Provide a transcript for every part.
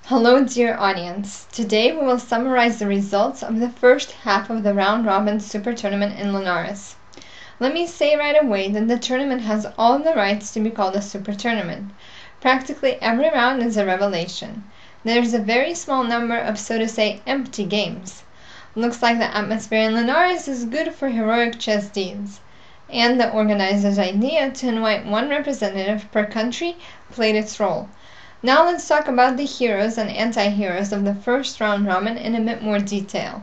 Hello dear audience, today we will summarize the results of the first half of the round-robin super tournament in Linares. Let me say right away that the tournament has all the rights to be called a super tournament. Practically every round is a revelation. There's a very small number of, so to say, empty games. Looks like the atmosphere in Linares is good for heroic chess deeds. And the organizers' idea to invite one representative per country played its role. Now let's talk about the heroes and anti-heroes of the first round-robin in a bit more detail.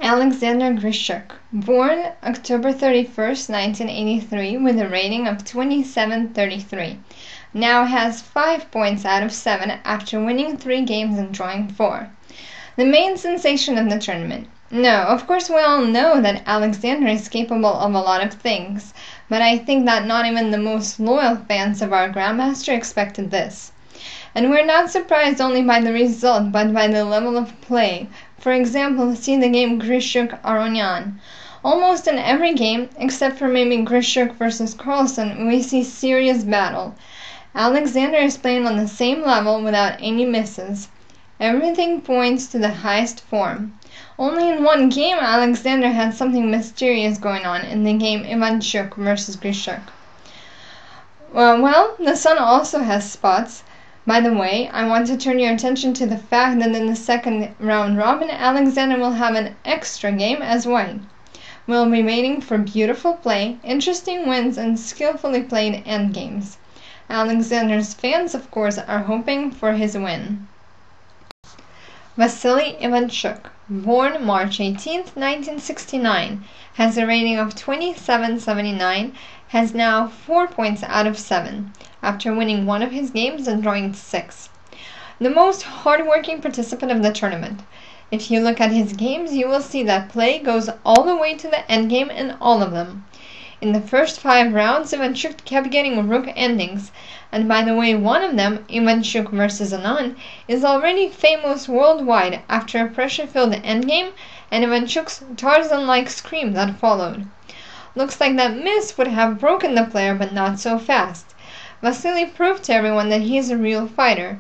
Alexander Grishuk, born October 31st, 1983 with a rating of 2733, now has 5 points out of 7 after winning 3 games and drawing 4. The main sensation of the tournament. No, of course we all know that Alexander is capable of a lot of things, but I think that not even the most loyal fans of our Grandmaster expected this. And we're not surprised only by the result, but by the level of play. For example, see the game Grishuk-Aronian. Almost in every game, except for maybe Grishuk versus Carlsen, we see serious battle. Alexander is playing on the same level without any misses. Everything points to the highest form. Only in one game Alexander had something mysterious going on in the game Ivanchuk versus Grishuk. Well, the sun also has spots. By the way, I want to turn your attention to the fact that in the second round-robin, Alexander will have an extra game as white. We'll be waiting for beautiful play, interesting wins, and skillfully played endgames. Alexander's fans, of course, are hoping for his win. Vasily Ivanchuk, born March 18, 1969, has a rating of 2779, has now 4 points out of 7, after winning 1 of his games and drawing 6. The most hard-working participant of the tournament. If you look at his games, you will see that play goes all the way to the endgame in all of them. In the first 5 rounds, Ivanchuk kept getting rook endings, and by the way, one of them, Ivanchuk versus Anand, is already famous worldwide after a pressure-filled endgame and Ivanchuk's Tarzan-like scream that followed. Looks like that miss would have broken the player, but not so fast. Vasily proved to everyone that he is a real fighter.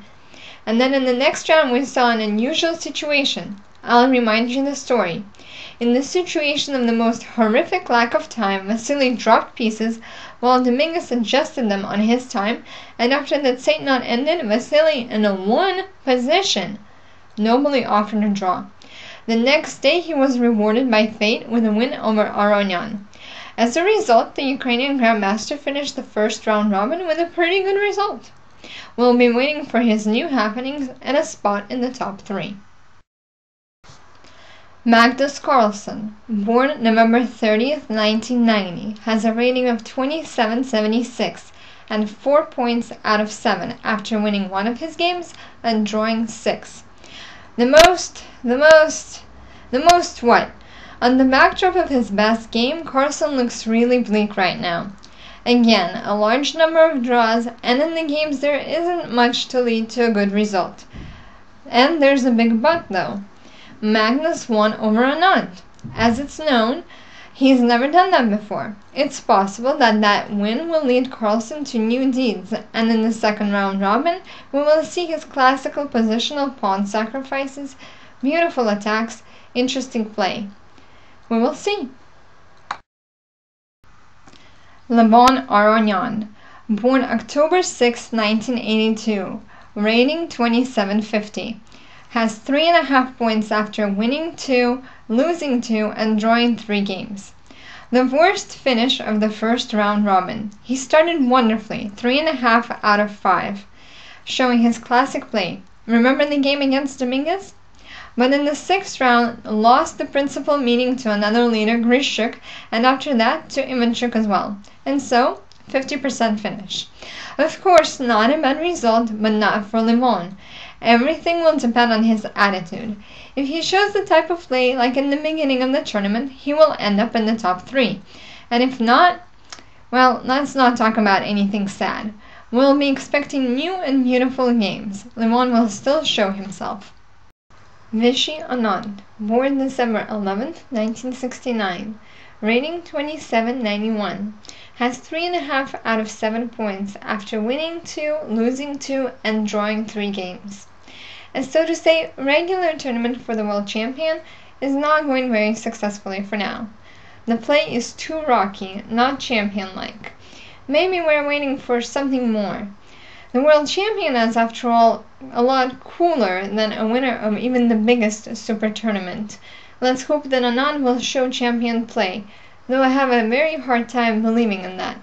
And then in the next round we saw an unusual situation. I'll remind you the story. In this situation of the most horrific lack of time, Vasily dropped pieces while Dominguez adjusted them on his time, and after the Zeitnot ended, Vasily in a 1 position nobly offered a draw. The next day he was rewarded by fate with a win over Aronian. As a result, the Ukrainian Grandmaster finished the first round-robin with a pretty good result. We'll be waiting for his new happenings and a spot in the top 3. Magnus Carlsen, born November 30th, 1990, has a rating of 2776 and 4 points out of 7 after winning 1 of his games and drawing 6. The most what? On the backdrop of his best game, Carlsen looks really bleak right now. Again, a large number of draws, and in the games there isn't much to lead to a good result. And there's a big but though. Magnus won over Anand. As it's known, he's never done that before. It's possible that that win will lead Carlsen to new deeds, and in the second round-robin, we will see his classical positional pawn sacrifices, beautiful attacks, interesting play. We will see. Levon Aronian, born October 6, 1982, rating 2750. Has 3.5 points after winning 2, losing 2, and drawing 3 games. The worst finish of the first round-robin. He started wonderfully, 3.5 out of 5, showing his classic play. Remember the game against Dominguez? But in the 6th round, lost the principal meeting to another leader, Grishuk, and after that to Ivanchuk as well. And so, 50% finish. Of course, not a bad result, but not for Levon. Everything will depend on his attitude. If he shows the type of play like in the beginning of the tournament, he will end up in the top 3. And if not, well, let's not talk about anything sad. We'll be expecting new and beautiful games. Levon will still show himself. Vishy Anand, born December 11, 1969, rating 2791, has 3.5 out of 7 points after winning 2, losing 2, and drawing 3 games. And so to say, regular tournament for the world champion is not going very successfully for now. The play is too rocky, not champion-like. Maybe we're waiting for something more. The world champion is, after all, a lot cooler than a winner of even the biggest super tournament. Let's hope that Anand will show champion play, though I have a very hard time believing in that.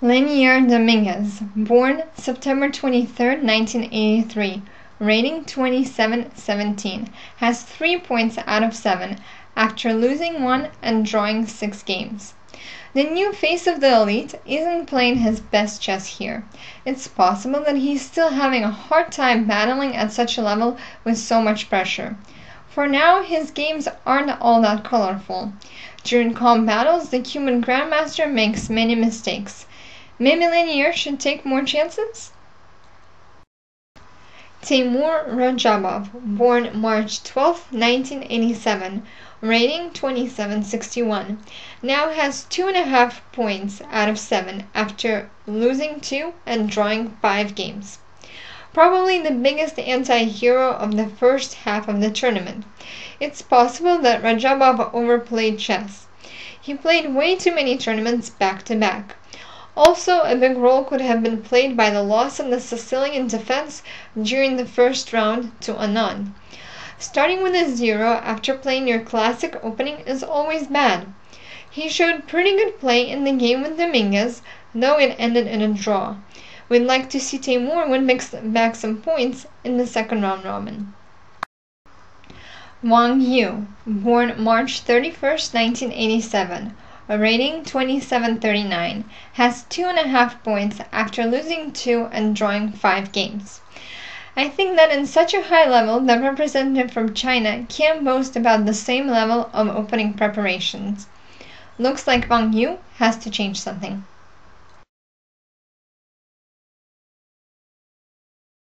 Linares Dominguez, born September 23, 1983, rating 27-17, has 3 points out of 7 after losing 1 and drawing 6 games. The new face of the elite isn't playing his best chess here. It's possible that he's still having a hard time battling at such a level with so much pressure. For now, his games aren't all that colorful. During calm battles, the Cuban Grandmaster makes many mistakes. Maybe Linares should take more chances? Timur Rajabov, born March 12, 1987, rating 27-61, now has 2.5 points out of 7 after losing 2 and drawing 5 games. Probably the biggest anti-hero of the first half of the tournament. It's possible that Rajabov overplayed chess. He played way too many tournaments back-to-back. Also, a big role could have been played by the loss of the Sicilian defense during the first round to Anand. Starting with a 0 after playing your classic opening is always bad. He showed pretty good play in the game with Dominguez, though it ended in a draw. We'd like to see Timur win back some points in the second round robin. Wang Yu, born March 31, 1987, rating 27-39, has 2.5 points after losing 2 and drawing 5 games. I think that in such a high level, the representative from China can't boast about the same level of opening preparations. Looks like Wang Yu has to change something.